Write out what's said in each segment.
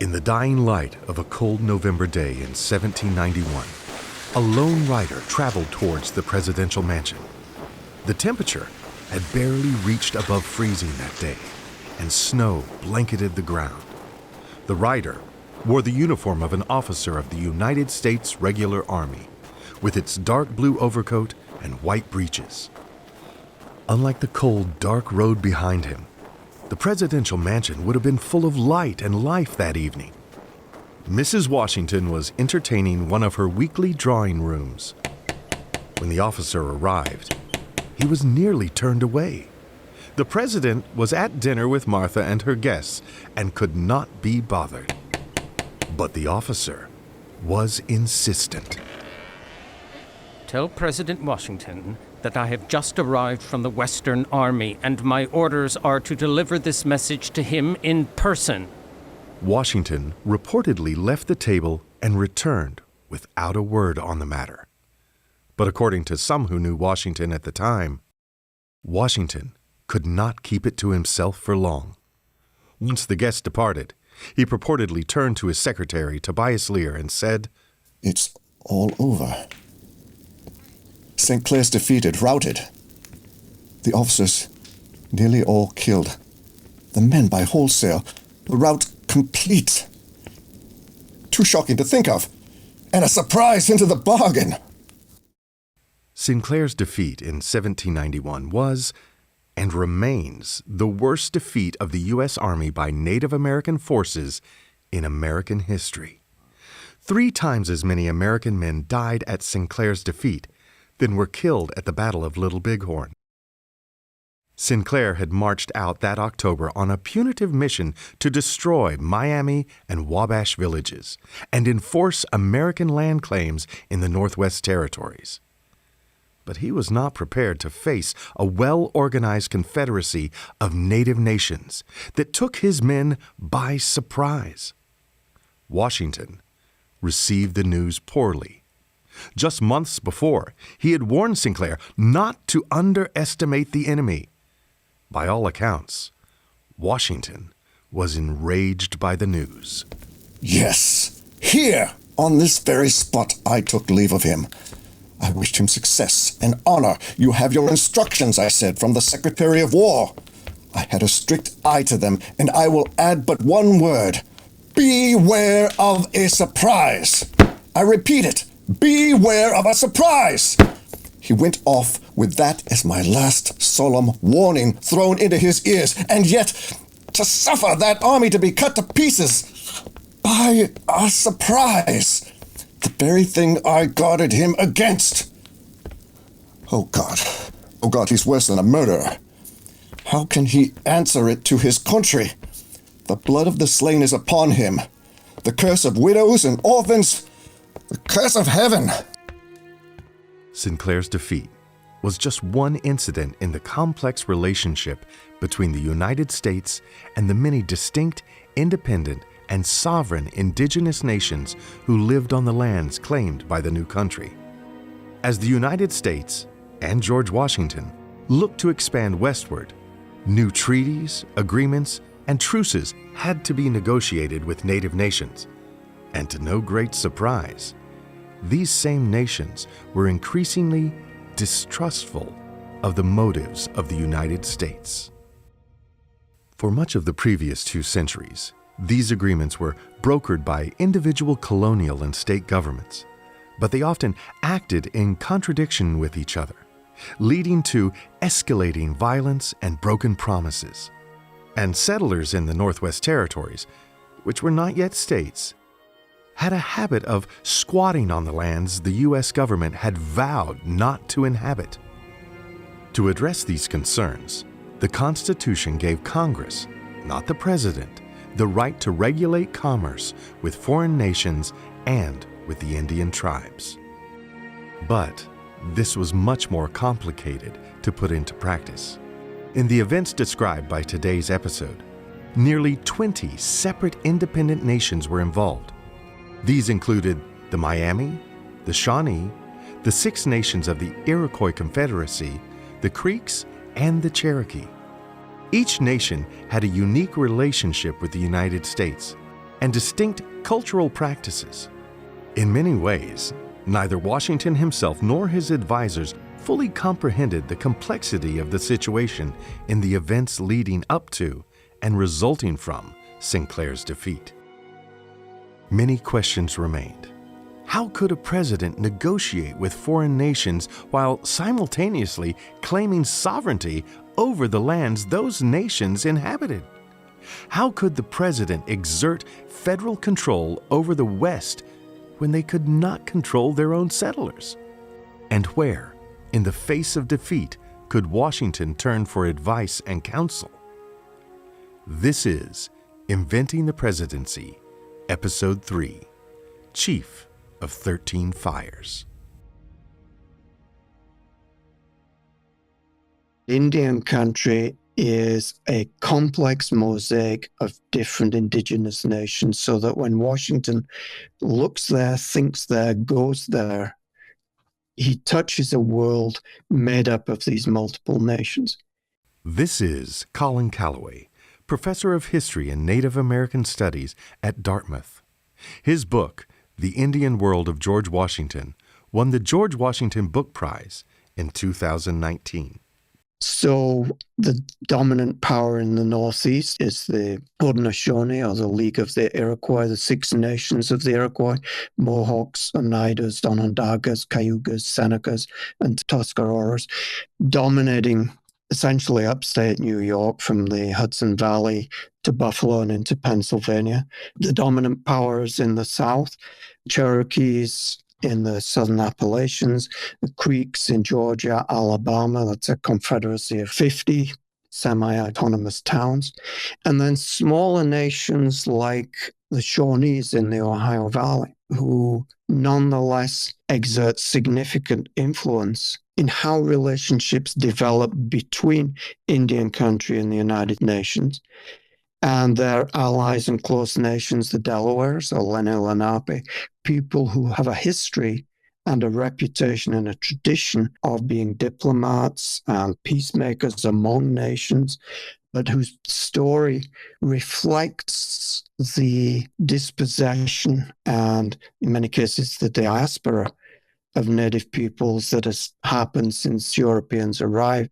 In the dying light of a cold November day in 1791, a lone rider traveled towards the presidential mansion. The temperature had barely reached above freezing that day, and snow blanketed the ground. The rider wore the uniform of an officer of the United States Regular Army, with its dark blue overcoat and white breeches. Unlike the cold, dark road behind him, the presidential mansion would have been full of light and life that evening. Mrs. Washington was entertaining one of her weekly drawing rooms. When the officer arrived, he was nearly turned away. The president was at dinner with Martha and her guests and could not be bothered. But the officer was insistent. Tell President Washington that I have just arrived from the Western Army, and my orders are to deliver this message to him in person. Washington reportedly left the table and returned without a word on the matter. But according to some who knew Washington at the time, Washington could not keep it to himself for long. Once the guest departed, he purportedly turned to his secretary, Tobias Lear, and said, "It's all over. St. Clair's defeated, routed. The officers nearly all killed. The men by wholesale. The rout complete. Too shocking to think of. And a surprise into the bargain." Sinclair's defeat in 1791 was, and remains, the worst defeat of the U.S. Army by Native American forces in American history. 3 times as many American men died at Sinclair's defeat than were killed at the Battle of Little Bighorn. Sinclair had marched out that October on a punitive mission to destroy Miami and Wabash villages and enforce American land claims in the Northwest Territories. But he was not prepared to face a well-organized confederacy of native nations that took his men by surprise. Washington received the news poorly. Just months before, he had warned Sinclair not to underestimate the enemy. By all accounts, Washington was enraged by the news. "Yes, here, on this very spot, I took leave of him. I wished him success and honor. You have your instructions, I said, from the Secretary of War. I had a strict eye to them, and I will add but one word. Beware of a surprise. I repeat it. Beware of a surprise." He went off with that as my last solemn warning thrown into his ears, and yet to suffer that army to be cut to pieces by a surprise, the very thing I guarded him against. Oh God, he's worse than a murderer. How can he answer it to his country? The blood of the slain is upon him. The curse of widows and orphans, the curse of heaven. Sinclair's defeat was just one incident in the complex relationship between the United States and the many distinct, independent, and sovereign indigenous nations who lived on the lands claimed by the new country. As the United States and George Washington looked to expand westward, new treaties, agreements, and truces had to be negotiated with native nations. And to no great surprise, these same nations were increasingly distrustful of the motives of the United States. For much of the previous 2 centuries, these agreements were brokered by individual colonial and state governments, but they often acted in contradiction with each other, leading to escalating violence and broken promises. And settlers in the Northwest Territories, which were not yet states, had a habit of squatting on the lands the U.S. government had vowed not to inhabit. To address these concerns, the Constitution gave Congress, not the President, the right to regulate commerce with foreign nations and with the Indian tribes. But this was much more complicated to put into practice. In the events described by today's episode, nearly 20 separate independent nations were involved. These included the Miami, the Shawnee, the 6 nations of the Iroquois Confederacy, the Creeks, and the Cherokee. Each nation had a unique relationship with the United States, and distinct cultural practices. In many ways, neither Washington himself nor his advisors fully comprehended the complexity of the situation in the events leading up to and resulting from Sinclair's defeat. Many questions remained. How could a president negotiate with foreign nations while simultaneously claiming sovereignty over the lands those nations inhabited? How could the president exert federal control over the West when they could not control their own settlers? And where, in the face of defeat, could Washington turn for advice and counsel? This is Inventing the Presidency, Episode 3, Chief of 13 Fires. Indian country is a complex mosaic of different indigenous nations, so that when Washington looks there, thinks there, goes there, he touches a world made up of these multiple nations. This is Colin Calloway, Professor of History and Native American Studies at Dartmouth. His book, The Indian World of George Washington, won the George Washington Book Prize in 2019. So the dominant power in the Northeast is the Haudenosaunee, or the League of the Iroquois, the Six Nations of the Iroquois: Mohawks, Oneidas, Onondagas, Cayugas, Senecas, and Tuscaroras, dominating essentially upstate New York from the Hudson Valley to Buffalo and into Pennsylvania. The dominant powers in the South: Cherokees in the Southern Appalachians, the Creeks in Georgia, Alabama. That's a confederacy of 50 semi-autonomous towns. And then smaller nations like the Shawnees in the Ohio Valley, who nonetheless exert significant influence in how relationships develop between Indian country and the United Nations, and their allies and close nations, the Delawares or Lenape, people who have a history and a reputation and a tradition of being diplomats and peacemakers among nations, but whose story reflects the dispossession and, in many cases, the diaspora of native peoples that has happened since Europeans arrived.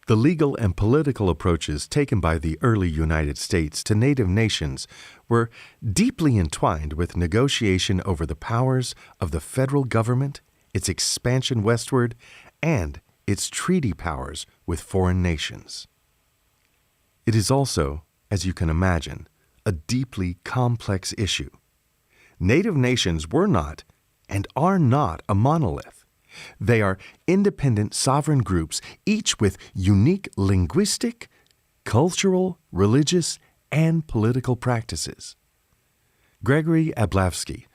The legal and political approaches taken by the early United States to native nations were deeply entwined with negotiation over the powers of the federal government, its expansion westward, and its treaty powers with foreign nations. It is also, as you can imagine, a deeply complex issue. Native nations were not and are not a monolith. They are independent sovereign groups, each with unique linguistic, cultural, religious, and political practices. Gregory Ablavsky,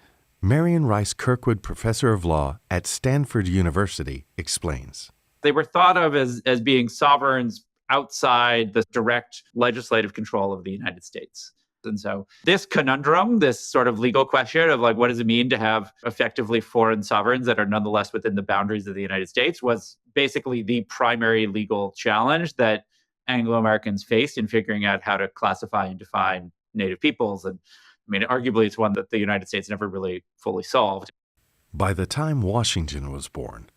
Marion Rice Kirkwood Professor of Law at Stanford University, explains. They were thought of as being sovereigns outside the direct legislative control of the United States. And so this conundrum, this sort of legal question of like, what does it mean to have effectively foreign sovereigns that are nonetheless within the boundaries of the United States, was basically the primary legal challenge that Anglo-Americans faced in figuring out how to classify and define native peoples. And I mean, arguably, it's one that the United States never really fully solved. By the time Washington was born,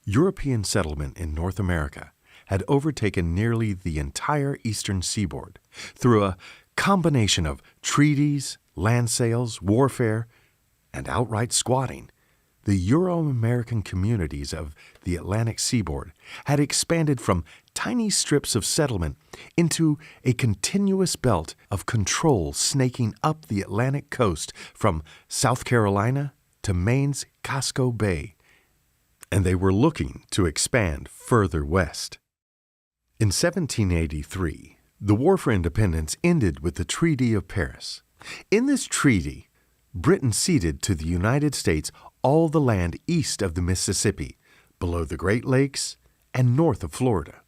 European settlement in North America had overtaken nearly the entire eastern seaboard through a combination of treaties, land sales, warfare, and outright squatting. The Euro-American communities of the Atlantic seaboard had expanded from tiny strips of settlement into a continuous belt of control snaking up the Atlantic coast from South Carolina to Maine's Casco Bay, and they were looking to expand further west. In 1783, the War for Independence ended with the Treaty of Paris. In this treaty, Britain ceded to the United States all the land east of the Mississippi, below the Great Lakes, and north of Florida.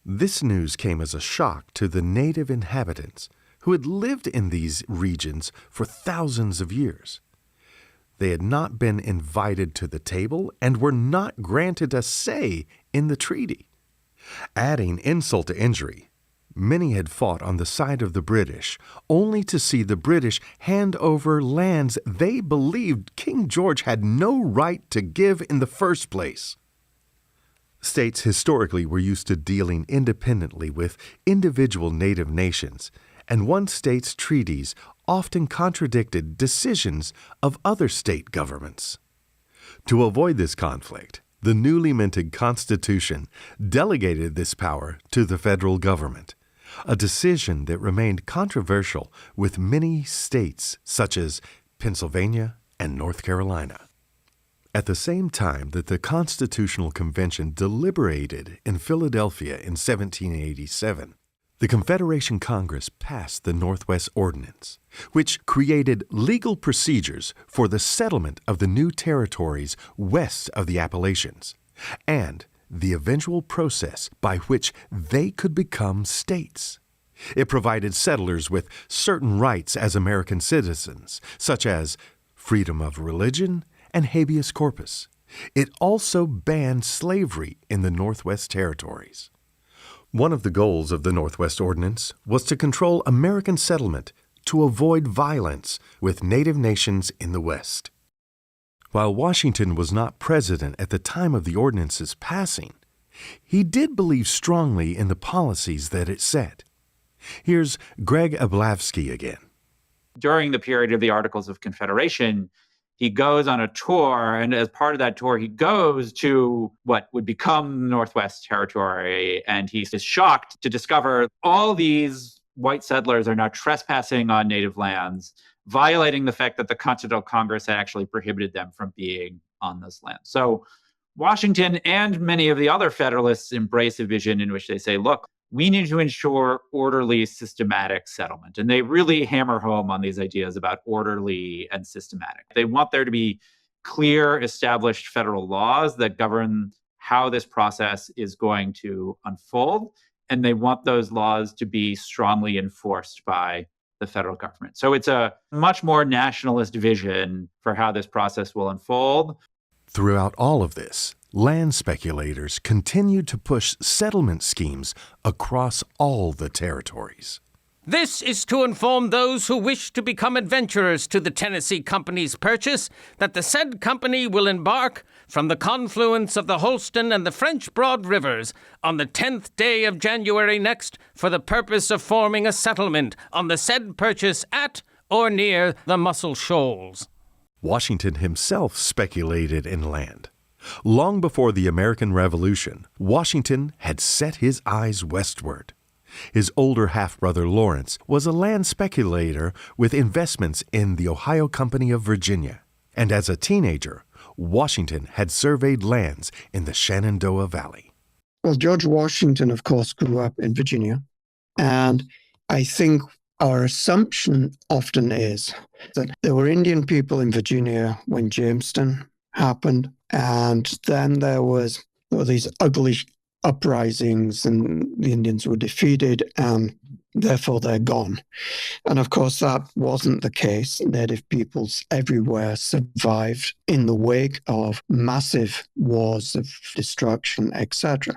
This news came as a shock to the native inhabitants who had lived in these regions for thousands of years. They had not been invited to the table and were not granted a say in the treaty. Adding insult to injury, Many had fought on the side of the British, only to see the British hand over lands they believed King George had no right to give in the first place. States historically were used to dealing independently with individual native nations, and one state's treaties often contradicted decisions of other state governments. To avoid this conflict, the newly minted Constitution delegated this power to the federal government, a decision that remained controversial with many states such as Pennsylvania and North Carolina. At the same time that the Constitutional Convention deliberated in Philadelphia in 1787, the Confederation Congress passed the Northwest Ordinance, which created legal procedures for the settlement of the new territories west of the Appalachians, and the eventual process by which they could become states. It provided settlers with certain rights as American citizens, such as freedom of religion and habeas corpus. It also banned slavery in the Northwest Territories. One of the goals of the Northwest Ordinance was to control American settlement to avoid violence with native nations in the West. While Washington was not president at the time of the ordinance's passing, he did believe strongly in the policies that it set. Here's Greg Ablavsky again. During the period of the Articles of Confederation, he goes on a tour, and as part of that tour, he goes to what would become Northwest Territory, and he is shocked to discover all these white settlers are now trespassing on native lands, violating the fact that the Continental Congress had actually prohibited them from being on this land. So Washington and many of the other Federalists embrace a vision in which they say, look, we need to ensure orderly, systematic settlement. And they really hammer home on these ideas about orderly and systematic. They want there to be clear, established federal laws that govern how this process is going to unfold. And they want those laws to be strongly enforced by the federal government. So it's a much more nationalist vision for how this process will unfold. Throughout all of this, land speculators continued to push settlement schemes across all the territories. This is to inform those who wish to become adventurers to the Tennessee Company's purchase that the said company will embark from the confluence of the Holston and the French Broad Rivers on the 10th day of January next for the purpose of forming a settlement on the said purchase at or near the Muscle Shoals. Washington himself speculated in land. Long before the American Revolution, Washington had set his eyes westward. His older half-brother Lawrence was a land speculator with investments in the Ohio Company of Virginia. And as a teenager, Washington had surveyed lands in the Shenandoah Valley. Well, George Washington, of course, grew up in Virginia. And I think our assumption often is that there were Indian people in Virginia when Jamestown happened. And then there were these ugly uprisings and the Indians were defeated and therefore they're gone. And of course, that wasn't the case. Native peoples everywhere survived in the wake of massive wars of destruction, etc.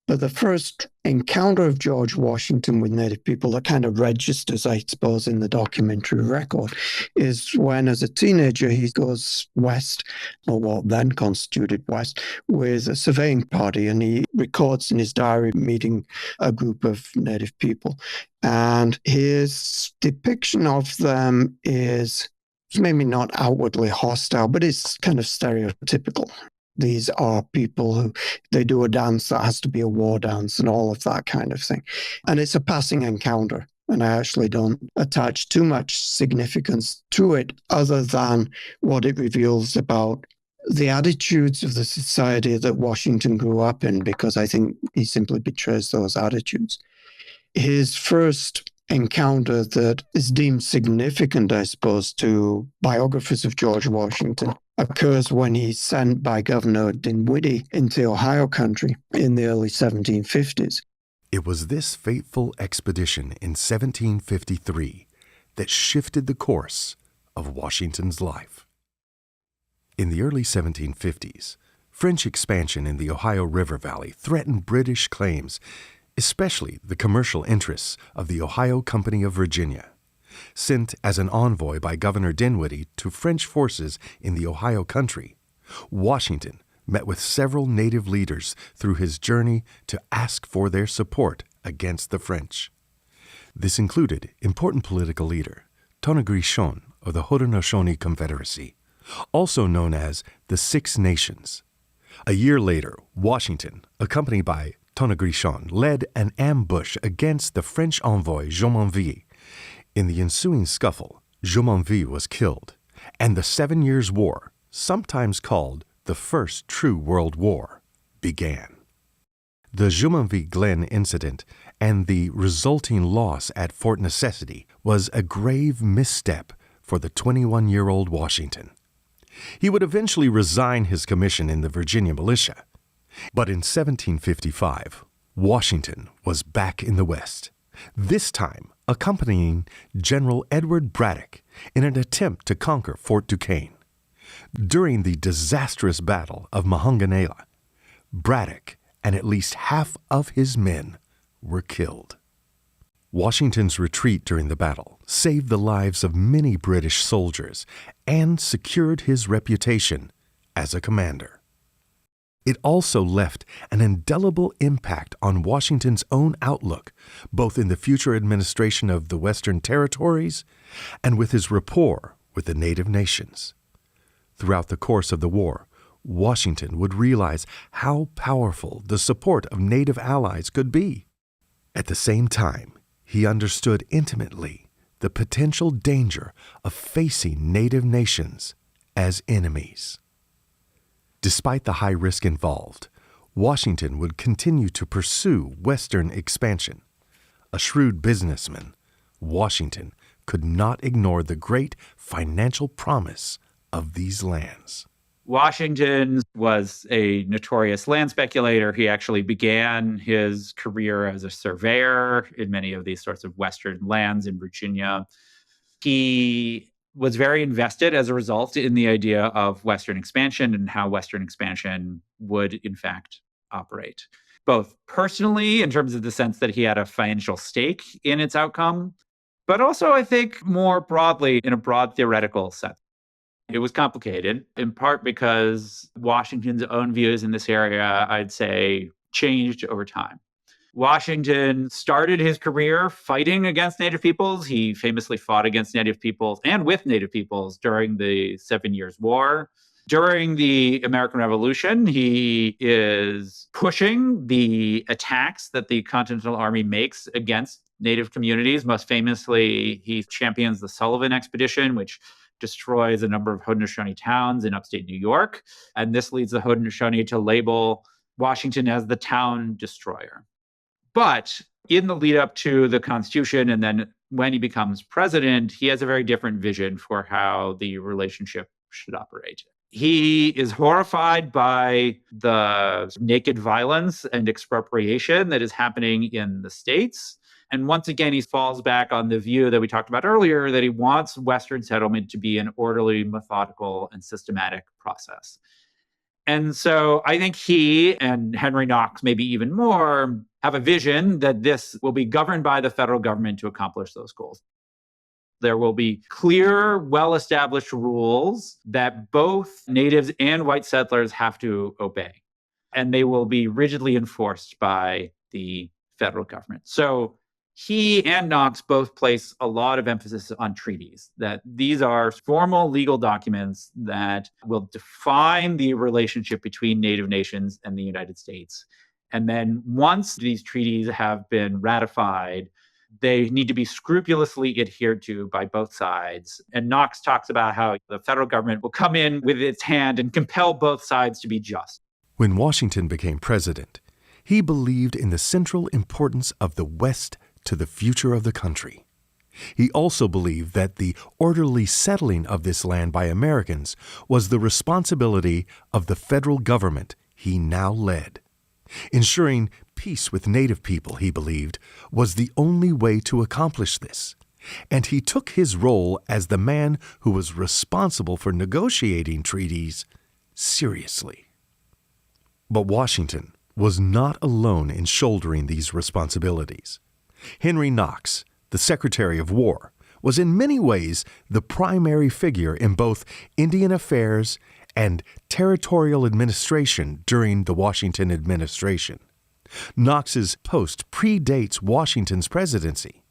But the first encounter of George Washington with Native people that kind of registers, I suppose, in the documentary record is when, as a teenager, he goes west, or what then constituted west, with a surveying party, and he records in his diary meeting a group of Native people. And his depiction of them is maybe not outwardly hostile, but it's kind of stereotypical. These are people who, they do a dance that has to be a war dance and all of that kind of thing. And it's a passing encounter. And I actually don't attach too much significance to it other than what it reveals about the attitudes of the society that Washington grew up in, because I think he simply betrays those attitudes. His first encounter that is deemed significant, I suppose, to biographers of George Washington occurs when he's sent by Governor Dinwiddie into Ohio country in the early 1750s. It was this fateful expedition in 1753 that shifted the course of Washington's life. In the early 1750s, French expansion in the Ohio River Valley threatened British claims especially the commercial interests of the Ohio Company of Virginia. Sent as an envoy by Governor Dinwiddie to French forces in the Ohio country, Washington met with several native leaders through his journey to ask for their support against the French. This included important political leader Tonegrichon of the Haudenosaunee Confederacy, also known as the Six Nations. A year later, Washington, accompanied by Tonegrichon, led an ambush against the French envoy Jumonville. In the ensuing scuffle, Jumonville was killed, and the 7 Years' War, sometimes called the First True World War, began. The Jumonville Glen incident and the resulting loss at Fort Necessity was a grave misstep for the 21-year-old Washington. He would eventually resign his commission in the Virginia militia. But in 1755, Washington was back in the West, this time accompanying General Edward Braddock in an attempt to conquer Fort Duquesne. During the disastrous Battle of Monongahela, Braddock and at least half of his men were killed. Washington's retreat during the battle saved the lives of many British soldiers and secured his reputation as a commander. It also left an indelible impact on Washington's own outlook, both in the future administration of the Western Territories and with his rapport with the native nations. Throughout the course of the war, Washington would realize how powerful the support of native allies could be. At the same time, he understood intimately the potential danger of facing native nations as enemies. Despite the high risk involved, Washington would continue to pursue Western expansion. A shrewd businessman, Washington could not ignore the great financial promise of these lands. Washington was a notorious land speculator. He actually began his career as a surveyor in many of these sorts of Western lands in Virginia. He was very invested as a result in the idea of Western expansion and how Western expansion would, in fact, operate, both personally in terms of the sense that he had a financial stake in its outcome, but also, I think, more broadly in a broad theoretical sense. It was complicated, in part because Washington's own views in this area, I'd say, changed over time. Washington started his career fighting against Native peoples. He famously fought against Native peoples and with Native peoples during the 7 Years' War. During the American Revolution, he is pushing the attacks that the Continental Army makes against Native communities. Most famously, he champions the Sullivan Expedition, which destroys a number of Haudenosaunee towns in upstate New York. And this leads the Haudenosaunee to label Washington as the town destroyer. But in the lead up to the Constitution, and then when he becomes president, he has a very different vision for how the relationship should operate. He is horrified by the naked violence and expropriation that is happening in the states. And once again, he falls back on the view that we talked about earlier, that he wants Western settlement to be an orderly, methodical, and systematic process. And so I think he and Henry Knox, maybe even more, have a vision that this will be governed by the federal government to accomplish those goals. There will be clear, well-established rules that both natives and white settlers have to obey, and they will be rigidly enforced by the federal government. So he and Knox both place a lot of emphasis on treaties, that these are formal legal documents that will define the relationship between native nations and the United States. And then once these treaties have been ratified, they need to be scrupulously adhered to by both sides. And Knox talks about how the federal government will come in with its hand and compel both sides to be just. When Washington became president, he believed in the central importance of the West to the future of the country. He also believed that the orderly settling of this land by Americans was the responsibility of the federal government he now led. Ensuring peace with Native people, he believed, was the only way to accomplish this, and he took his role as the man who was responsible for negotiating treaties seriously. But Washington was not alone in shouldering these responsibilities. Henry Knox, the Secretary of War, was in many ways the primary figure in both Indian affairs and territorial administration during the Washington administration. Knox's post predates Washington's presidency.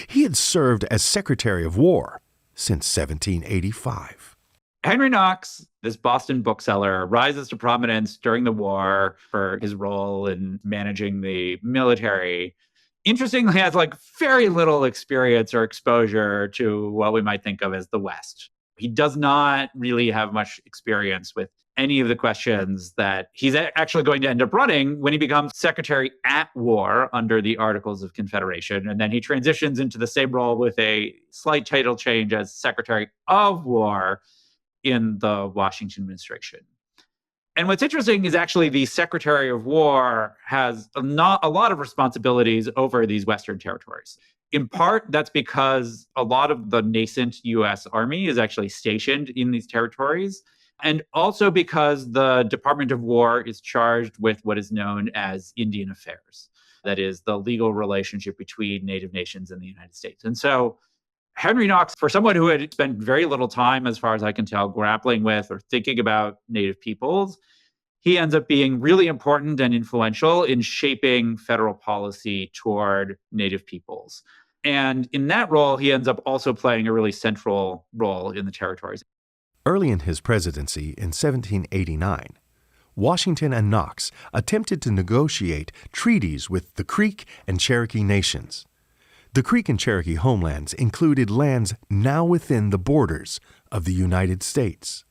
He had served as Secretary of War since 1785. Henry Knox, this Boston bookseller, rises to prominence during the war for his role in managing the military. Interestingly, has very little experience or exposure to what we might think of as the West. He does not really have much experience with any of the questions that he's actually going to end up running when he becomes Secretary at War under the Articles of Confederation. And then he transitions into the same role with a slight title change as Secretary of War in the Washington administration. And what's interesting is actually the Secretary of War has a lot of responsibilities over these Western territories. In part, that's because a lot of the nascent U.S. Army is actually stationed in these territories, and also because the Department of War is charged with what is known as Indian Affairs. That is the legal relationship between Native nations and the United States. And so Henry Knox, for someone who had spent very little time, as far as I can tell, grappling with or thinking about Native peoples, he ends up being really important and influential in shaping federal policy toward Native peoples. And in that role, he ends up also playing a really central role in the territories. Early in his presidency in 1789, Washington and Knox attempted to negotiate treaties with the Creek and Cherokee nations. The Creek and Cherokee homelands included lands now within the borders of the United States.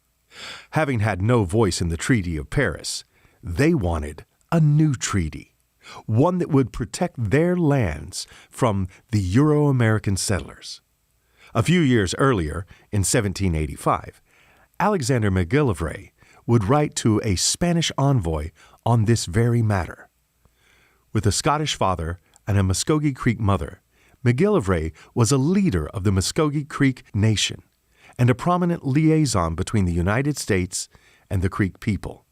Having had no voice in the Treaty of Paris, they wanted a new treaty, one that would protect their lands from the Euro-American settlers. A few years earlier, in 1785, Alexander McGillivray would write to a Spanish envoy on this very matter. With a Scottish father and a Muskogee Creek mother, McGillivray was a leader of the Muskogee Creek Nation and a prominent liaison between the United States and the Creek people.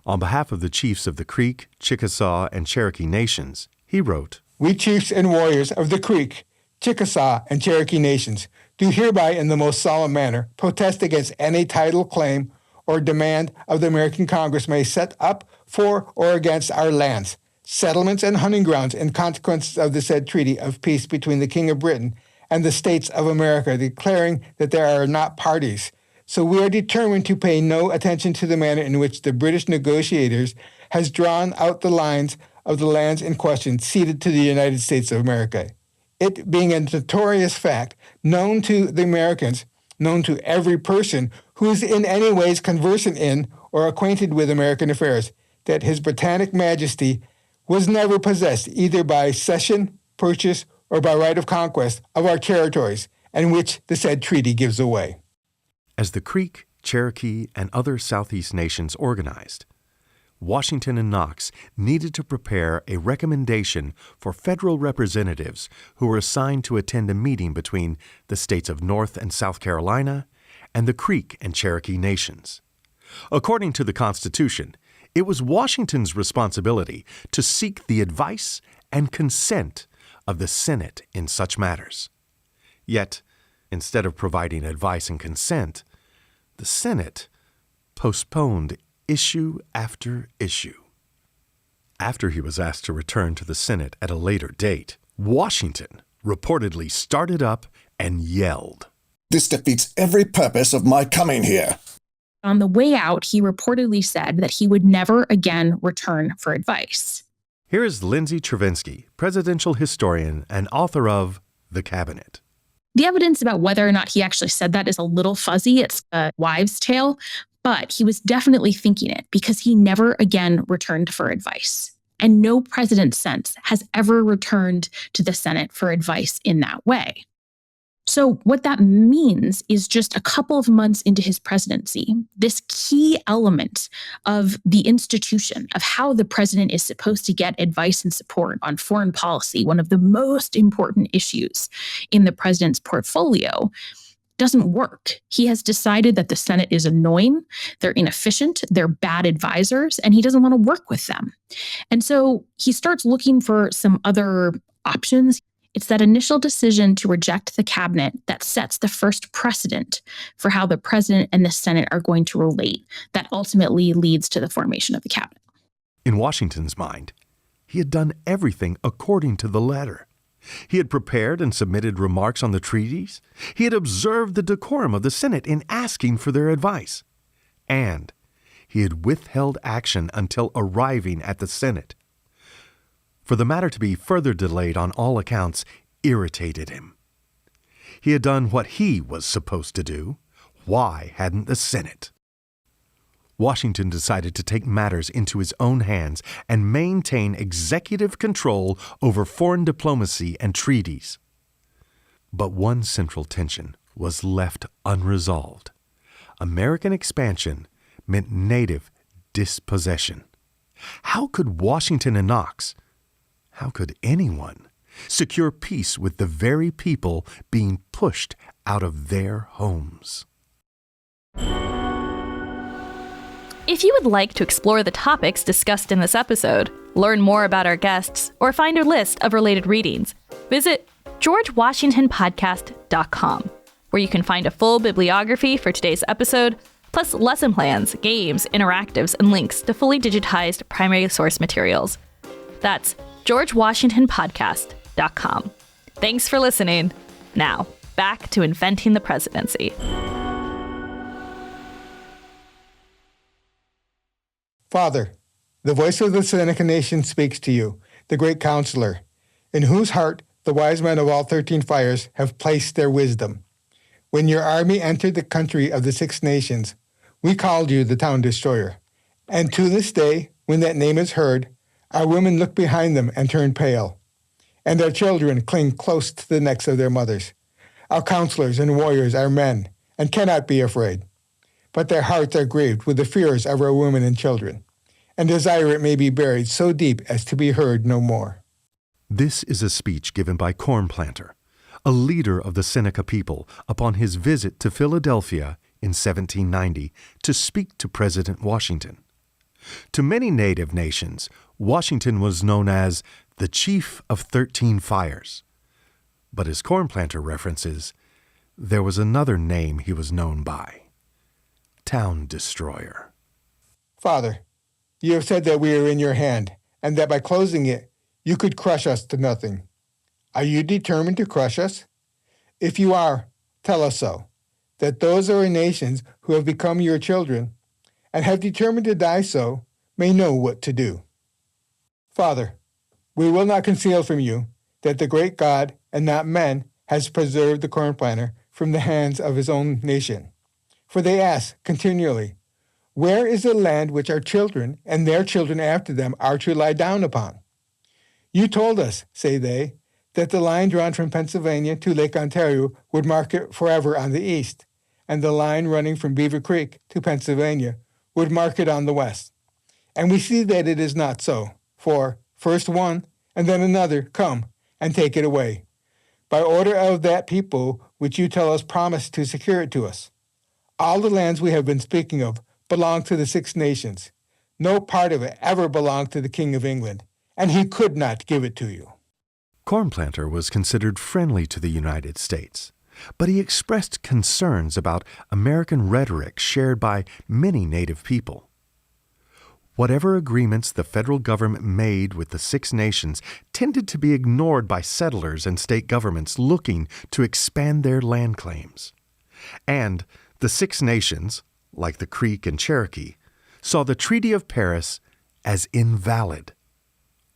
On behalf of the chiefs of the Creek, Chickasaw, and Cherokee nations, he wrote, "We chiefs and warriors of the Creek, Chickasaw, and Cherokee nations do hereby in the most solemn manner protest against any title, claim, or demand of the American Congress may set up for or against our lands, settlements, and hunting grounds in consequence of the said treaty of peace between the King of Britain and the States of America, declaring that there are not parties. So we are determined to pay no attention to the manner in which the British negotiators has drawn out the lines of the lands in question ceded to the United States of America. It being a notorious fact, known to the Americans, known to every person who is in any ways conversant in or acquainted with American affairs, that His Britannic Majesty was never possessed either by cession, purchase, or by right of conquest of our territories, and which the said treaty gives away." As the Creek, Cherokee, and other Southeast nations organized, Washington and Knox needed to prepare a recommendation for federal representatives who were assigned to attend a meeting between the states of North and South Carolina and the Creek and Cherokee nations. According to the Constitution, it was Washington's responsibility to seek the advice and consent of the Senate in such matters. Yet, instead of providing advice and consent, the Senate postponed issue after issue. After he was asked to return to the Senate at a later date, Washington reportedly started up and yelled, "This defeats every purpose of my coming here." On the way out, he reportedly said that he would never again return for advice. Here is Lindsay Chervinsky, presidential historian and author of The Cabinet. The evidence about whether or not he actually said that is a little fuzzy. It's a wives' tale, but he was definitely thinking it because he never again returned for advice. And no president since has ever returned to the Senate for advice in that way. So what that means is just a couple of months into his presidency, this key element of the institution of how the president is supposed to get advice and support on foreign policy, one of the most important issues in the president's portfolio, doesn't work. He has decided that the Senate is annoying, they're inefficient, they're bad advisors, and he doesn't want to work with them. And so he starts looking for some other options. It's that initial decision to reject the cabinet that sets the first precedent for how the president and the Senate are going to relate that ultimately leads to the formation of the cabinet. In Washington's mind, he had done everything according to the letter. He had prepared and submitted remarks on the treaties. He had observed the decorum of the Senate in asking for their advice. And he had withheld action until arriving at the Senate. For the matter to be further delayed on all accounts irritated him. He had done what he was supposed to do. Why hadn't the Senate? Washington decided to take matters into his own hands and maintain executive control over foreign diplomacy and treaties. But one central tension was left unresolved. American expansion meant native dispossession. How could Washington and Knox, how could anyone, secure peace with the very people being pushed out of their homes? If you would like to explore the topics discussed in this episode, learn more about our guests, or find a list of related readings, visit GeorgeWashingtonPodcast.com, where you can find a full bibliography for today's episode, plus lesson plans, games, interactives, and links to fully digitized primary source materials. That's GeorgeWashingtonPodcast.com. Thanks for listening. Now, back to Inventing the Presidency. Father, the voice of the Seneca nation speaks to you, the great counselor, in whose heart the wise men of all 13 fires have placed their wisdom. When your army entered the country of the 6 nations, we called you the town destroyer. And to this day, when that name is heard, our women look behind them and turn pale, and our children cling close to the necks of their mothers. Our counselors and warriors are men and cannot be afraid, but their hearts are grieved with the fears of our women and children, and desire it may be buried so deep as to be heard no more. This is a speech given by Cornplanter, a leader of the Seneca people, upon his visit to Philadelphia in 1790 to speak to President Washington. To many native nations, Washington was known as the Chief of 13 Fires. But as Cornplanter references, there was another name he was known by: Town Destroyer. Father, you have said that we are in your hand, and that by closing it, you could crush us to nothing. Are you determined to crush us? If you are, tell us so, that those are nations who have become your children, and have determined to die so, may know what to do. Father, we will not conceal from you that the great God, and not men, has preserved the Cornplanter from the hands of his own nation. For they ask continually, where is the land which our children and their children after them are to lie down upon? You told us, say they, that the line drawn from Pennsylvania to Lake Ontario would mark it forever on the east, and the line running from Beaver Creek to Pennsylvania would mark it on the west. And we see that it is not so, for first one and then another come and take it away, by order of that people which you tell us promised to secure it to us. All the lands we have been speaking of belong to the 6 nations. No part of it ever belonged to the King of England, and he could not give it to you. Cornplanter was considered friendly to the United States, but he expressed concerns about American rhetoric shared by many native people. Whatever agreements the federal government made with the 6 nations tended to be ignored by settlers and state governments looking to expand their land claims. And the 6 nations, like the Creek and Cherokee, saw the Treaty of Paris as invalid.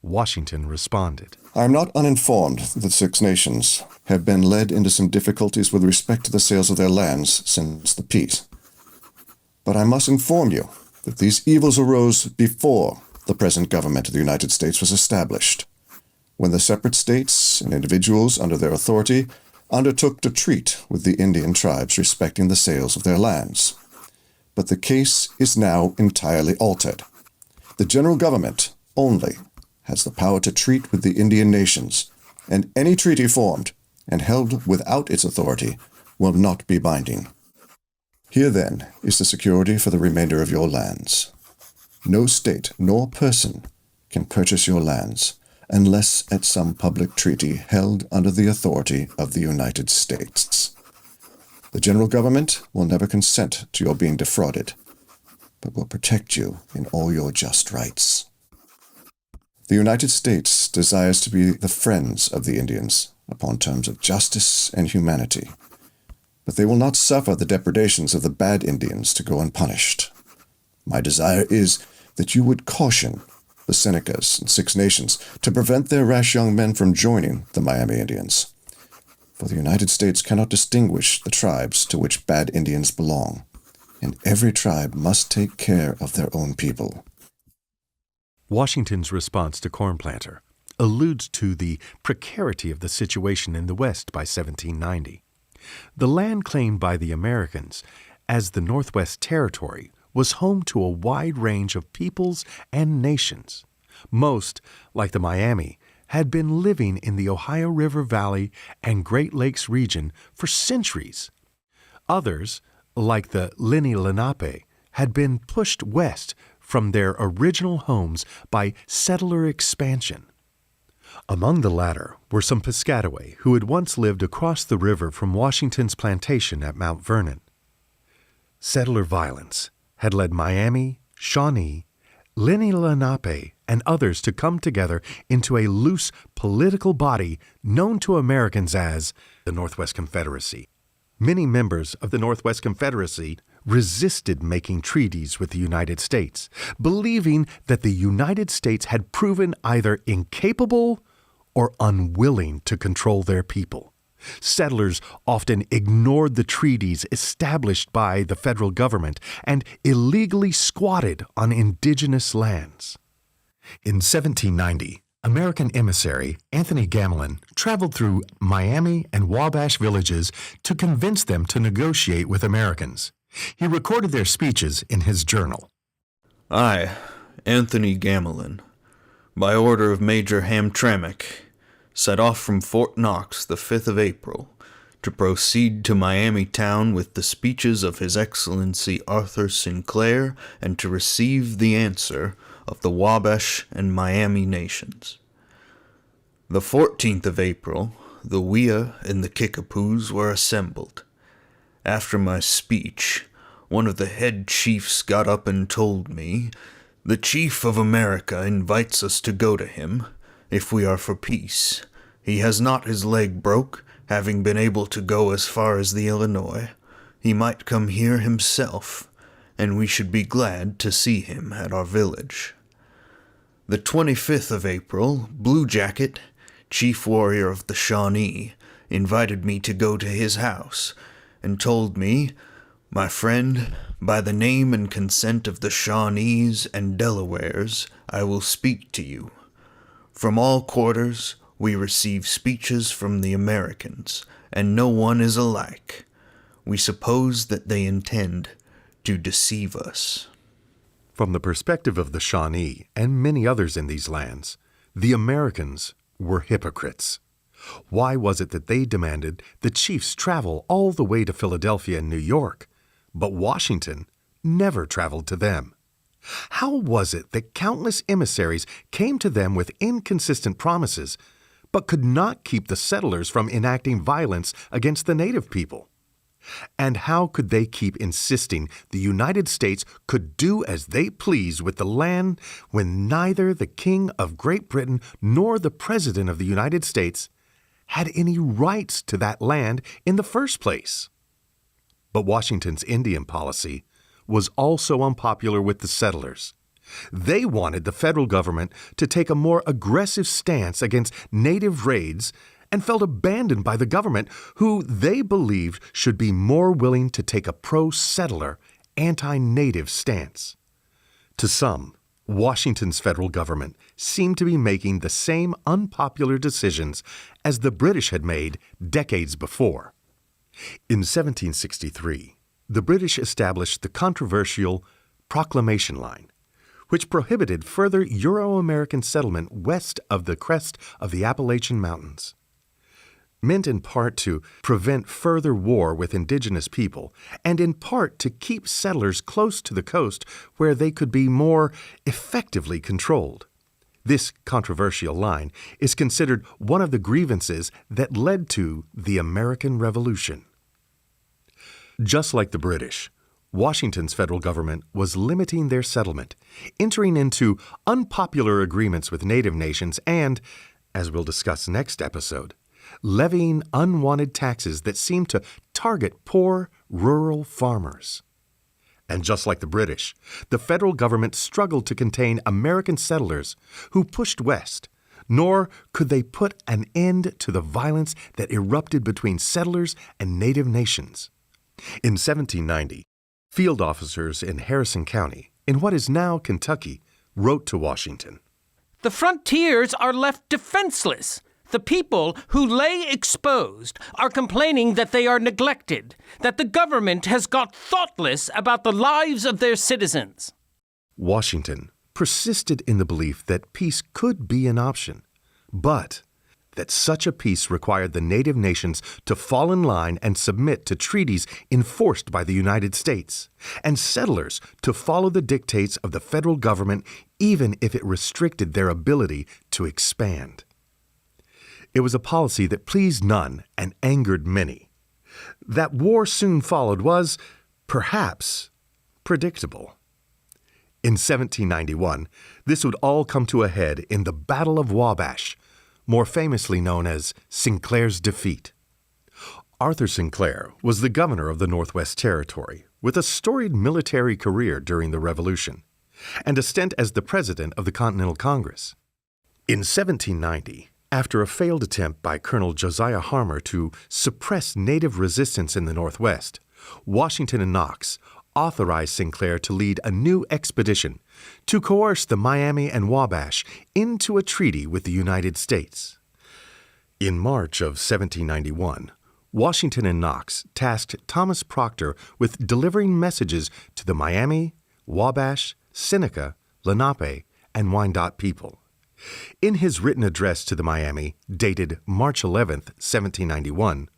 Washington responded, I am not uninformed that the 6 nations have been led into some difficulties with respect to the sales of their lands since the peace. But I must inform you that these evils arose before the present government of the United States was established, when the separate states and individuals under their authority undertook to treat with the Indian tribes respecting the sales of their lands. But the case is now entirely altered. The general government only has the power to treat with the Indian nations, and any treaty formed and held without its authority will not be binding. Here, then, is the security for the remainder of your lands. No state nor person can purchase your lands unless at some public treaty held under the authority of the United States. The general government will never consent to your being defrauded, but will protect you in all your just rights. The United States desires to be the friends of the Indians upon terms of justice and humanity, but they will not suffer the depredations of the bad Indians to go unpunished. My desire is that you would caution the Senecas and Six Nations to prevent their rash young men from joining the Miami Indians, for the United States cannot distinguish the tribes to which bad Indians belong, and every tribe must take care of their own people. Washington's response to Cornplanter alludes to the precarity of the situation in the West by 1790. The land claimed by the Americans as the Northwest Territory was home to a wide range of peoples and nations. Most, like the Miami, had been living in the Ohio River Valley and Great Lakes region for centuries. Others, like the Lenni Lenape, had been pushed west from their original homes by settler expansion. Among the latter were some Piscataway who had once lived across the river from Washington's plantation at Mount Vernon. Settler violence had led Miami, Shawnee, Lenni Lenape, and others to come together into a loose political body known to Americans as the Northwest Confederacy. Many members of the Northwest Confederacy resisted making treaties with the United States, believing that the United States had proven either incapable or unwilling to control their people. Settlers often ignored the treaties established by the federal government and illegally squatted on indigenous lands. In 1790, American emissary Anthony Gamelin traveled through Miami and Wabash villages to convince them to negotiate with Americans. He recorded their speeches in his journal. I, Anthony Gamelin, by order of Major Hamtramck, set off from Fort Knox the 5th of April to proceed to Miami town with the speeches of His Excellency Arthur Sinclair and to receive the answer of the Wabash and Miami nations. The 14th of April, the Wea and the Kickapoos were assembled. After my speech, one of the head chiefs got up and told me, "The Chief of America invites us to go to him, if we are for peace. He has not his leg broke, having been able to go as far as the Illinois. He might come here himself, and we should be glad to see him at our village." The 25th of April, Blue Jacket, chief warrior of the Shawnee, invited me to go to his house, and told me, "My friend, by the name and consent of the Shawnees and Delawares, I will speak to you. From all quarters we receive speeches from the Americans, and no one is alike. We suppose that they intend to deceive us." From the perspective of the Shawnee and many others in these lands, the Americans were hypocrites. Why was it that they demanded the chiefs travel all the way to Philadelphia and New York, but Washington never traveled to them? How was it that countless emissaries came to them with inconsistent promises, but could not keep the settlers from enacting violence against the native people? And how could they keep insisting the United States could do as they pleased with the land when neither the King of Great Britain nor the President of the United States had any rights to that land in the first place? But Washington's Indian policy was also unpopular with the settlers. They wanted the federal government to take a more aggressive stance against native raids and felt abandoned by the government, who they believed should be more willing to take a pro-settler, anti-native stance. To some, Washington's federal government seemed to be making the same unpopular decisions as the British had made decades before. In 1763, the British established the controversial Proclamation Line, which prohibited further Euro-American settlement west of the crest of the Appalachian Mountains. meant in part to prevent further war with indigenous people, and in part to keep settlers close to the coast where they could be more effectively controlled. This controversial line is considered one of the grievances that led to the American Revolution. Just like the British, Washington's federal government was limiting their settlement, entering into unpopular agreements with native nations, and, as we'll discuss next episode, levying unwanted taxes that seemed to target poor rural farmers. And just like the British, the federal government struggled to contain American settlers who pushed west, nor could they put an end to the violence that erupted between settlers and native nations. In 1790, field officers in Harrison County, in what is now Kentucky, wrote to Washington, "The frontiers are left defenseless. The people who lay exposed are complaining that they are neglected, that the government has got thoughtless about the lives of their citizens." Washington persisted in the belief that peace could be an option, but that such a peace required the native nations to fall in line and submit to treaties enforced by the United States, and settlers to follow the dictates of the federal government even if it restricted their ability to expand. It was a policy that pleased none and angered many. That war soon followed was, perhaps, predictable. In 1791, this would all come to a head in the Battle of Wabash, more famously known as Sinclair's defeat. Arthur Sinclair was the governor of the Northwest Territory, with a storied military career during the Revolution, and a stint as the president of the Continental Congress. In 1790, after a failed attempt by Colonel Josiah Harmer to suppress native resistance in the Northwest, Washington and Knox authorized Sinclair to lead a new expedition to coerce the Miami and Wabash into a treaty with the United States. In March of 1791, Washington and Knox tasked Thomas Proctor with delivering messages to the Miami, Wabash, Seneca, Lenape, and Wyandot people. In his written address to the Miami, dated March 11, 1791,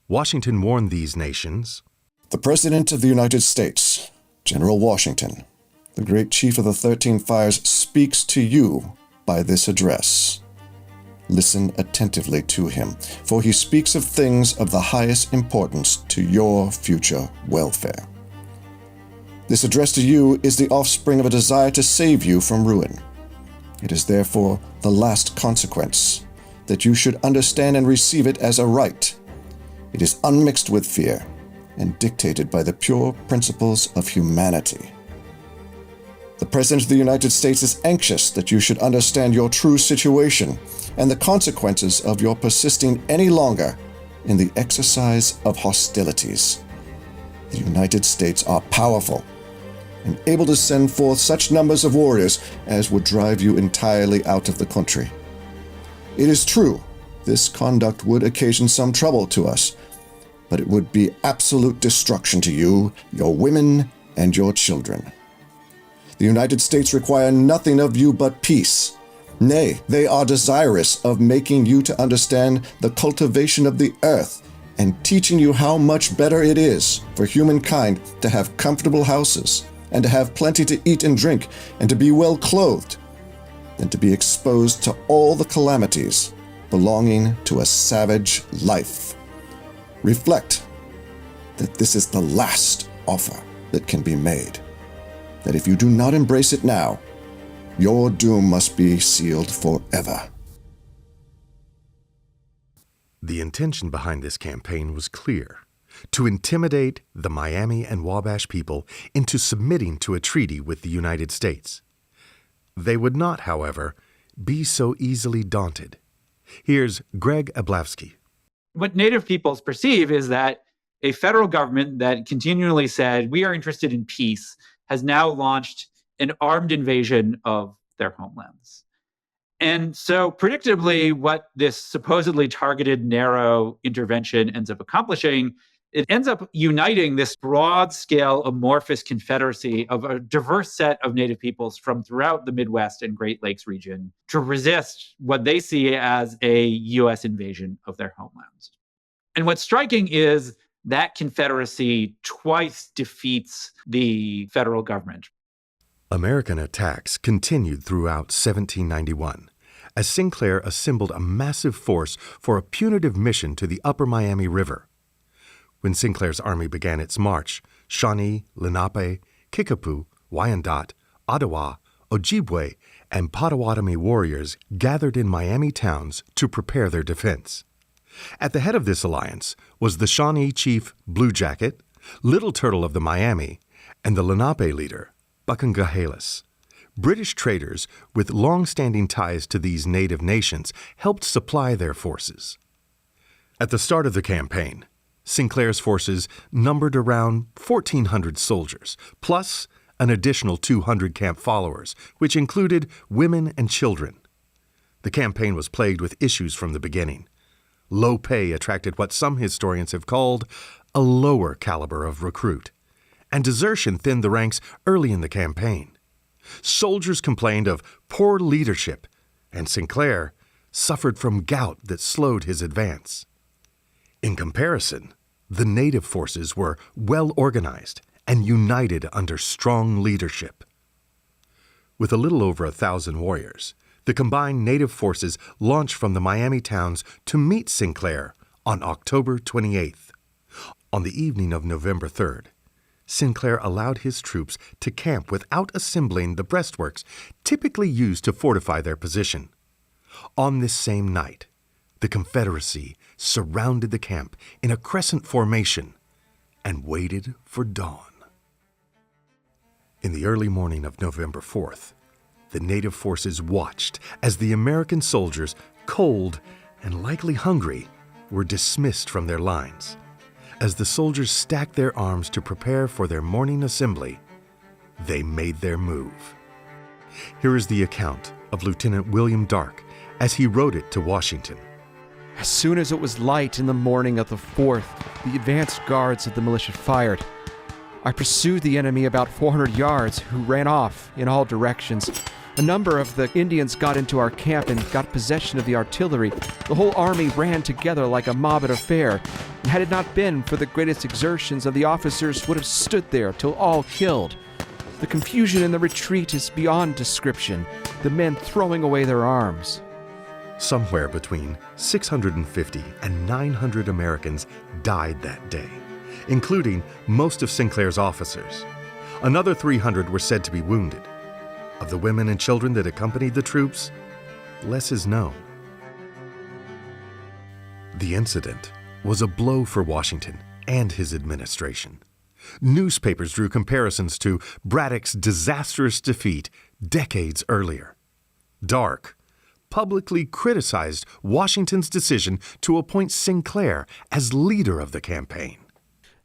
Washington warned these nations, "The President of the United States, General Washington, the great chief of the 13 Fires, speaks to you by this address. Listen attentively to him, for he speaks of things of the highest importance to your future welfare. This address to you is the offspring of a desire to save you from ruin. It is therefore the last consequence, that you should understand and receive it as a right. It is unmixed with fear, and dictated by the pure principles of humanity. The President of the United States is anxious that you should understand your true situation and the consequences of your persisting any longer in the exercise of hostilities. The United States are powerful and able to send forth such numbers of warriors as would drive you entirely out of the country. It is true, this conduct would occasion some trouble to us, but it would be absolute destruction to you, your women, and your children. The United States require nothing of you but peace. Nay, they are desirous of making you to understand the cultivation of the earth and teaching you how much better it is for humankind to have comfortable houses and to have plenty to eat and drink and to be well clothed than to be exposed to all the calamities belonging to a savage life. Reflect that this is the last offer that can be made, that if you do not embrace it now, your doom must be sealed forever." The intention behind this campaign was clear: to intimidate the Miami and Wabash people into submitting to a treaty with the United States. They would not, however, be so easily daunted. Here's Greg Ablavsky. What Native peoples perceive is that a federal government that continually said, we are interested in peace, has now launched an armed invasion of their homelands. And so predictably, what this supposedly targeted narrow intervention ends up accomplishing It ends up uniting this broad-scale amorphous confederacy of a diverse set of native peoples from throughout the Midwest and Great Lakes region to resist what they see as a U.S. invasion of their homelands. And what's striking is that confederacy twice defeats the federal government. American attacks continued throughout 1791 as Sinclair assembled a massive force for a punitive mission to the upper Miami River. When Sinclair's army began its march, Shawnee, Lenape, Kickapoo, Wyandot, Ottawa, Ojibwe, and Potawatomi warriors gathered in Miami towns to prepare their defense. At the head of this alliance was the Shawnee chief Blue Jacket, Little Turtle of the Miami, and the Lenape leader, Buckingahelas. British traders with long-standing ties to these native nations helped supply their forces. At the start of the campaign, Sinclair's forces numbered around 1,400 soldiers, plus an additional 200 camp followers, which included women and children. The campaign was plagued with issues from the beginning. Low pay attracted what some historians have called a lower caliber of recruit, and desertion thinned the ranks early in the campaign. Soldiers complained of poor leadership, and Sinclair suffered from gout that slowed his advance. In comparison, the native forces were well organized and united under strong leadership. With a little over 1,000 warriors, the combined native forces launched from the Miami towns to meet Sinclair on October 28th. On the evening of November 3rd, Sinclair allowed his troops to camp without assembling the breastworks typically used to fortify their position. On this same night, the Confederacy surrounded the camp in a crescent formation and waited for dawn. In the early morning of November 4th, the native forces watched as the American soldiers, cold and likely hungry, were dismissed from their lines. As the soldiers stacked their arms to prepare for their morning assembly, they made their move. Here is the account of Lieutenant William Dark as he wrote it to Washington. As soon as it was light in the morning of the 4th, the advanced guards of the militia fired. I pursued the enemy about 400 yards, who ran off in all directions. A number of the Indians got into our camp and got possession of the artillery. The whole army ran together like a mob at a fair, and had it not been for the greatest exertions of the officers, would have stood there till all killed. The confusion in the retreat is beyond description, the men throwing away their arms. Somewhere between 650 and 900 Americans died that day, including most of Sinclair's officers. Another 300 were said to be wounded. Of the women and children that accompanied the troops, less is known. The incident was a blow for Washington and his administration. Newspapers drew comparisons to Braddock's disastrous defeat decades earlier. Dark publicly criticized Washington's decision to appoint Sinclair as leader of the campaign.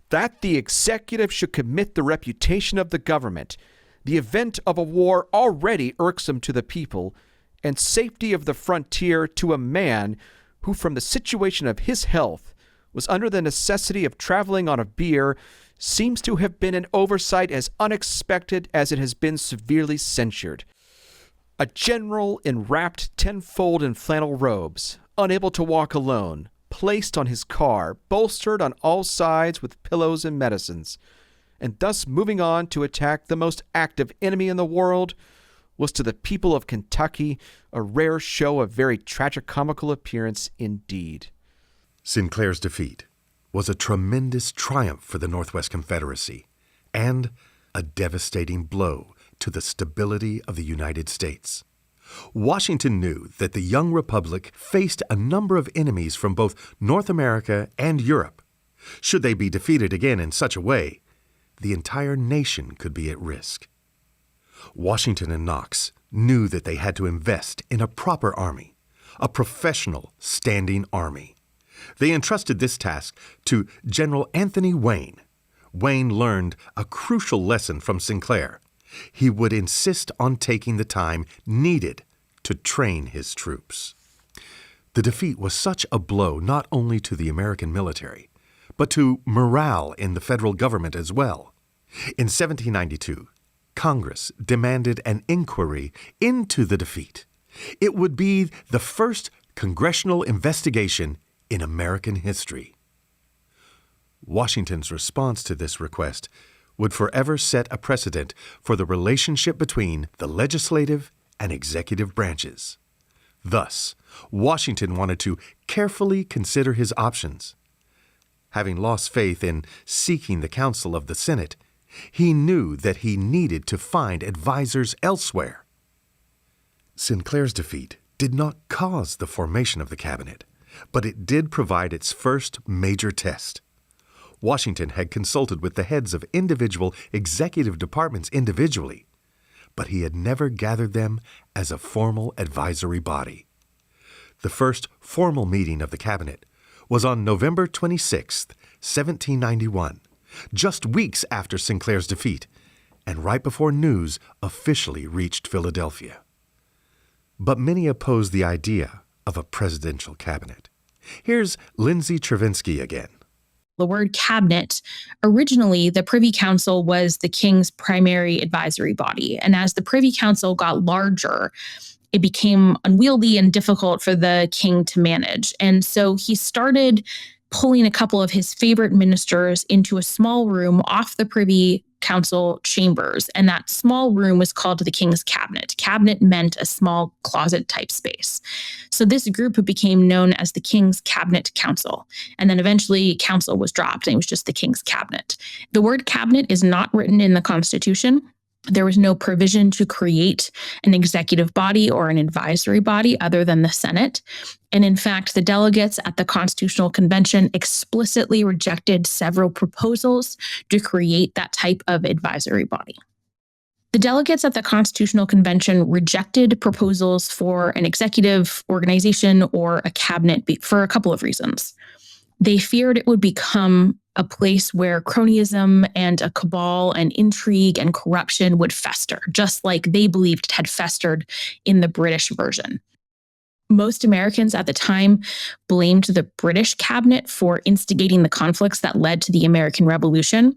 That the executive should commit the reputation of the government, the event of a war already irksome to the people, and safety of the frontier to a man who, from the situation of his health, was under the necessity of traveling on a bier, seems to have been an oversight as unexpected as it has been severely censured. A general enwrapped tenfold in flannel robes, unable to walk alone, placed on his car, bolstered on all sides with pillows and medicines, and thus moving on to attack the most active enemy in the world, was to the people of Kentucky a rare show of very tragicomical appearance indeed. Sinclair's defeat was a tremendous triumph for the Northwest Confederacy and a devastating blow to the stability of the United States. Washington knew that the young republic faced a number of enemies from both North America and Europe. Should they be defeated again in such a way, the entire nation could be at risk. Washington and Knox knew that they had to invest in a proper army, a professional standing army. They entrusted this task to General Anthony Wayne. Wayne learned a crucial lesson from Sinclair. He would insist on taking the time needed to train his troops. The defeat was such a blow not only to the American military, but to morale in the federal government as well. In 1792, Congress demanded an inquiry into the defeat. It would be the first congressional investigation in American history. Washington's response to this request would forever set a precedent for the relationship between the legislative and executive branches. Thus, Washington wanted to carefully consider his options. Having lost faith in seeking the counsel of the Senate, he knew that he needed to find advisors elsewhere. Sinclair's defeat did not cause the formation of the cabinet, but it did provide its first major test. Washington had consulted with the heads of individual executive departments individually, but he had never gathered them as a formal advisory body. The first formal meeting of the cabinet was on November 26, 1791, just weeks after Sinclair's defeat, and right before news officially reached Philadelphia. But many opposed the idea of a presidential cabinet. Here's Lindsay Chervinsky again. The word cabinet, originally the Privy Council was the king's primary advisory body. And as the Privy Council got larger, it became unwieldy and difficult for the king to manage. And so he started pulling a couple of his favorite ministers into a small room off the Privy Council chambers. And that small room was called the King's Cabinet. Cabinet meant a small closet type space. So this group became known as the King's Cabinet Council. And then eventually council was dropped and it was just the King's Cabinet. The word cabinet is not written in the Constitution. There was no provision to create an executive body or an advisory body other than the Senate. And in fact, the delegates at the Constitutional Convention explicitly rejected several proposals to create that type of advisory body. The delegates at the Constitutional Convention rejected proposals for an executive organization or a cabinet for a couple of reasons. They feared it would become a place where cronyism and a cabal and intrigue and corruption would fester, just like they believed it had festered in the British version. Most Americans at the time blamed the British cabinet for instigating the conflicts that led to the American Revolution.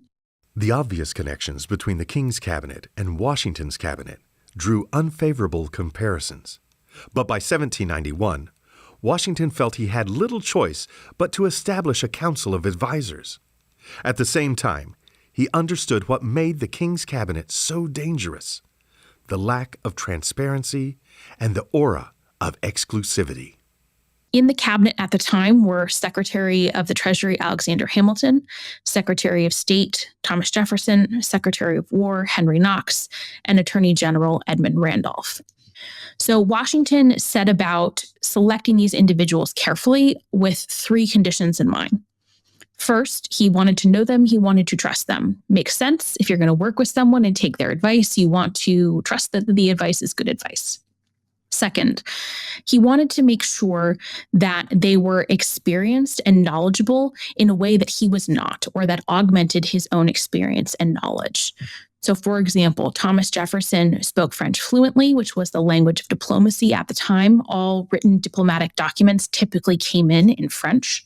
The obvious connections between the King's cabinet and Washington's cabinet drew unfavorable comparisons. But by 1791, Washington felt he had little choice but to establish a council of advisors. At the same time, he understood what made the King's cabinet so dangerous: the lack of transparency and the aura of exclusivity. In the cabinet at the time were Secretary of the Treasury Alexander Hamilton, Secretary of State Thomas Jefferson, Secretary of War Henry Knox, and Attorney General Edmund Randolph. So Washington set about selecting these individuals carefully with three conditions in mind. First, he wanted to know them, he wanted to trust them. Makes sense. If you're going to work with someone and take their advice, you want to trust that the advice is good advice. Second, he wanted to make sure that they were experienced and knowledgeable in a way that he was not, or that augmented his own experience and knowledge. So, for example, Thomas Jefferson spoke French fluently, which was the language of diplomacy at the time. All written diplomatic documents typically came in French.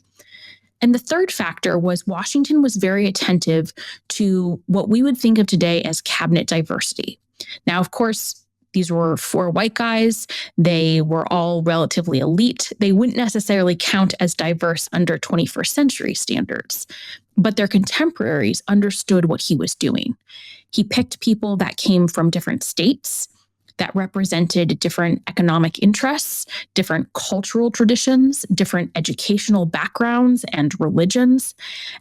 And the third factor was Washington was very attentive to what we would think of today as cabinet diversity. Now, of course, these were four white guys. They were all relatively elite. They wouldn't necessarily count as diverse under 21st century standards, but their contemporaries understood what he was doing. He picked people that came from different states, that represented different economic interests, different cultural traditions, different educational backgrounds and religions.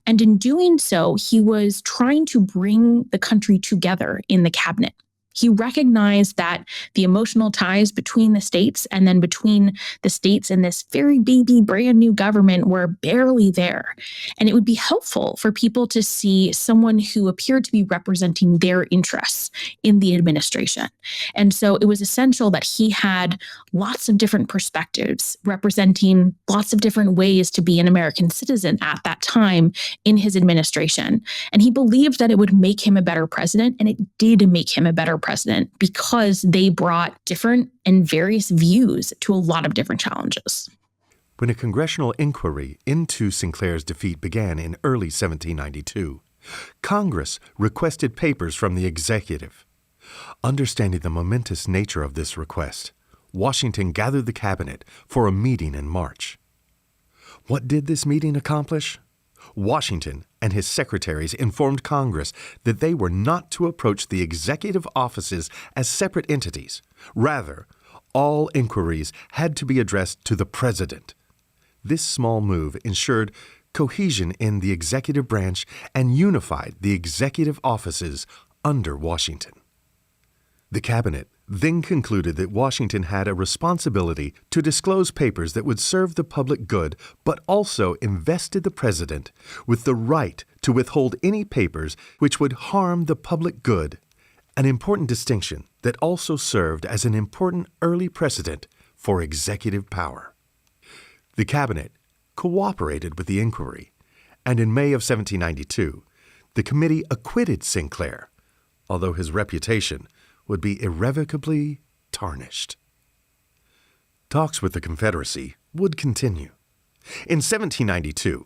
And in doing so, he was trying to bring the country together in the cabinet. He recognized that the emotional ties between the states and then between the states and this very baby brand new government were barely there. And it would be helpful for people to see someone who appeared to be representing their interests in the administration. And so it was essential that he had lots of different perspectives representing lots of different ways to be an American citizen at that time in his administration. And he believed that it would make him a better president, and it did make him a better president because they brought different and various views to a lot of different challenges. When a congressional inquiry into Sinclair's defeat began in early 1792, Congress requested papers from the executive. Understanding the momentous nature of this request, Washington gathered the cabinet for a meeting in March. What did this meeting accomplish? Washington and his secretaries informed Congress that they were not to approach the executive offices as separate entities. Rather, all inquiries had to be addressed to the President. This small move ensured cohesion in the executive branch and unified the executive offices under Washington. The cabinet then concluded that Washington had a responsibility to disclose papers that would serve the public good, but also invested the President with the right to withhold any papers which would harm the public good, an important distinction that also served as an important early precedent for executive power. The cabinet cooperated with the inquiry, and in May of 1792, the committee acquitted Sinclair, although his reputation would be irrevocably tarnished. Talks with the Confederacy would continue. In 1792,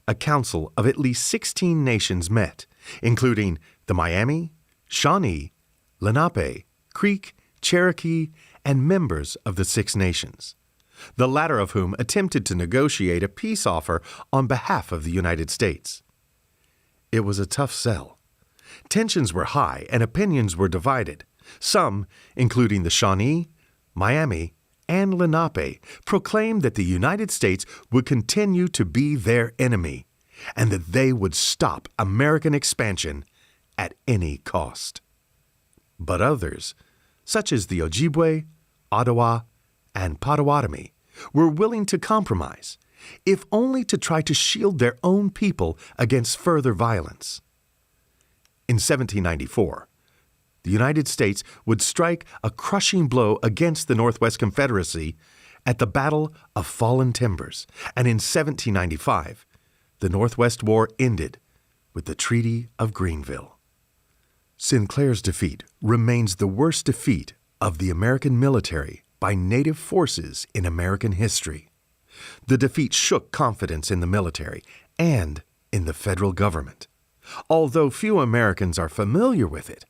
a council of at least 16 nations met, including the Miami, Shawnee, Lenape, Creek, Cherokee, and members of the Six Nations, the latter of whom attempted to negotiate a peace offer on behalf of the United States. It was a tough sell. Tensions were high and opinions were divided. Some, including the Shawnee, Miami, and Lenape, proclaimed that the United States would continue to be their enemy and that they would stop American expansion at any cost. But others, such as the Ojibwe, Ottawa, and Potawatomi, were willing to compromise, if only to try to shield their own people against further violence. In 1794, the United States would strike a crushing blow against the Northwest Confederacy at the Battle of Fallen Timbers, and in 1795, the Northwest War ended with the Treaty of Greenville. Sinclair's defeat remains the worst defeat of the American military by native forces in American history. The defeat shook confidence in the military and in the federal government. Although few Americans are familiar with it,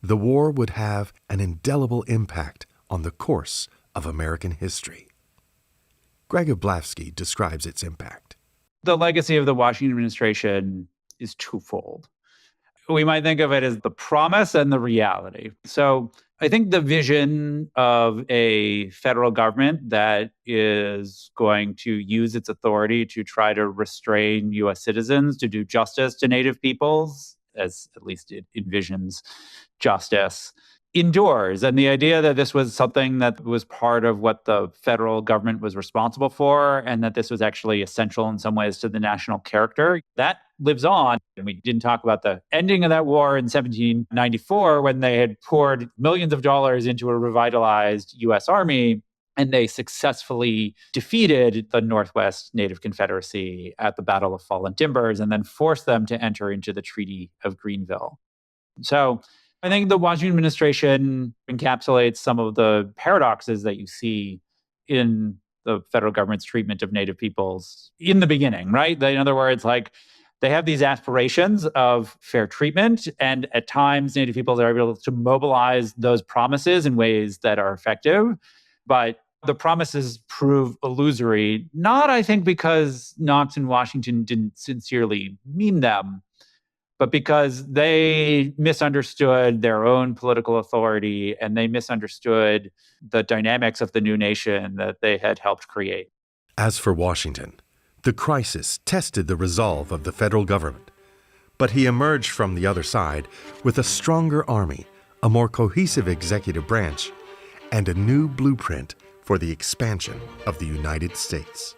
the war would have an indelible impact on the course of American history. Greg Ablavsky describes its impact. The legacy of the Washington administration is twofold. We might think of it as the promise and the reality. So I think the vision of a federal government that is going to use its authority to try to restrain U.S. citizens, to do justice to Native peoples, as at least it envisions justice, endures. And the idea that this was something that was part of what the federal government was responsible for, and that this was actually essential in some ways to the national character, that lives on. And we didn't talk about the ending of that war in 1794 when they had poured millions of dollars into a revitalized U.S. Army, and they successfully defeated the Northwest Native Confederacy at the Battle of Fallen Timbers and then forced them to enter into the Treaty of Greenville. So I think the Washington administration encapsulates some of the paradoxes that you see in the federal government's treatment of Native peoples in the beginning, right? In other words, like, they have these aspirations of fair treatment, and at times Native peoples are able to mobilize those promises in ways that are effective. But the promises prove illusory, not, I think, because Knox and Washington didn't sincerely mean them, but because they misunderstood their own political authority and they misunderstood the dynamics of the new nation that they had helped create. As for Washington, the crisis tested the resolve of the federal government, but he emerged from the other side with a stronger army, a more cohesive executive branch, and a new blueprint for the expansion of the United States.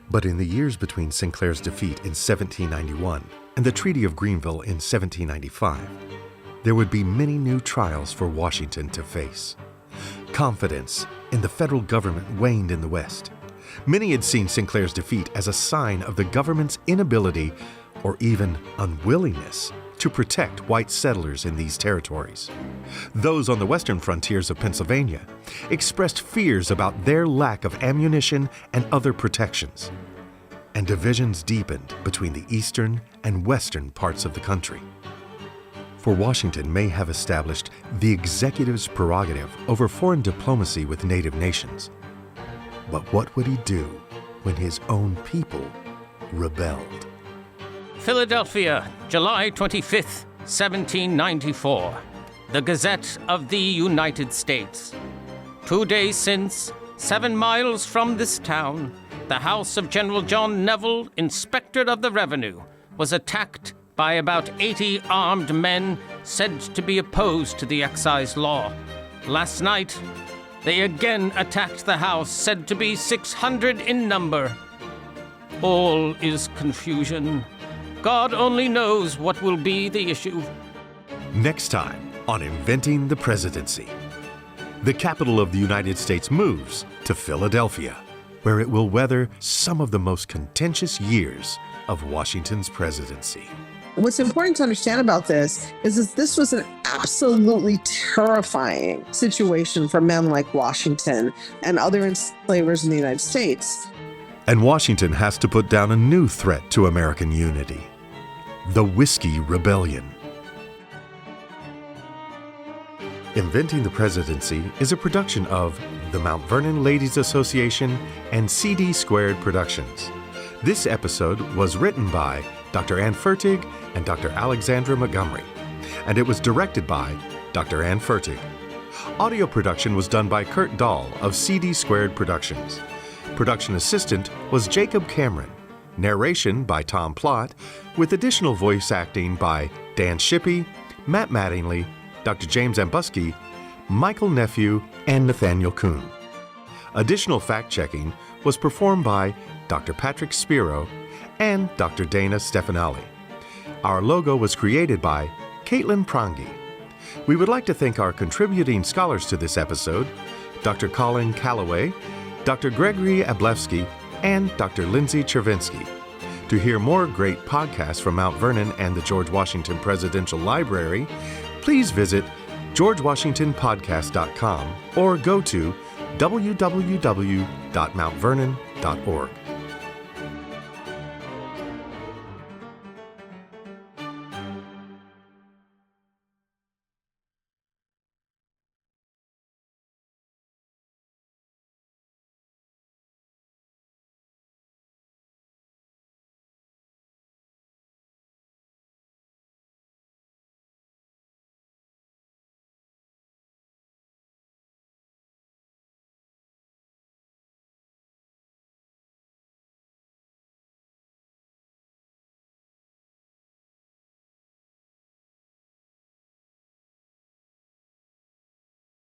But in the years between Sinclair's defeat in 1791 and the Treaty of Greenville in 1795, there would be many new trials for Washington to face. Confidence in the federal government waned in the West. Many had seen Sinclair's defeat as a sign of the government's inability or even unwillingness to to protect white settlers in these territories. Those on the western frontiers of Pennsylvania expressed fears about their lack of ammunition and other protections. And divisions deepened between the eastern and western parts of the country. For Washington may have established the executive's prerogative over foreign diplomacy with native nations. But what would he do when his own people rebelled? Philadelphia, July 25th, 1794. The Gazette of the United States. 2 days since, 7 miles from this town, the house of General John Neville, Inspector of the Revenue, was attacked by about 80 armed men said to be opposed to the excise law. Last night, they again attacked the house said to be 600 in number. All is confusion. God only knows what will be the issue. Next time on Inventing the Presidency, the capital of the United States moves to Philadelphia, where it will weather some of the most contentious years of Washington's presidency. What's important to understand about this is that this was an absolutely terrifying situation for men like Washington and other enslavers in the United States. And Washington has to put down a new threat to American unity: the Whiskey Rebellion. Inventing the Presidency is a production of the Mount Vernon Ladies Association and CD Squared Productions. This episode was written by Dr. Ann Fertig and Dr. Alexandra Montgomery, and it was directed by Dr. Ann Fertig. Audio production was done by Kurt Dahl of CD Squared Productions. Production assistant was Jacob Cameron. Narration by Tom Plott, with additional voice acting by Dan Shippey, Matt Mattingly, Dr. James Ambuske, Michael Nephew, and Nathaniel Kuhn. Additional fact-checking was performed by Dr. Patrick Spiro and Dr. Dana Stefanelli. Our logo was created by Caitlin Prangi. We would like to thank our contributing scholars to this episode, Dr. Colin Calloway, Dr. Gregory Ablavsky, and Dr. Lindsay Chervinsky. To hear more great podcasts from Mount Vernon and the George Washington Presidential Library, please visit georgewashingtonpodcast.com or go to www.mountvernon.org.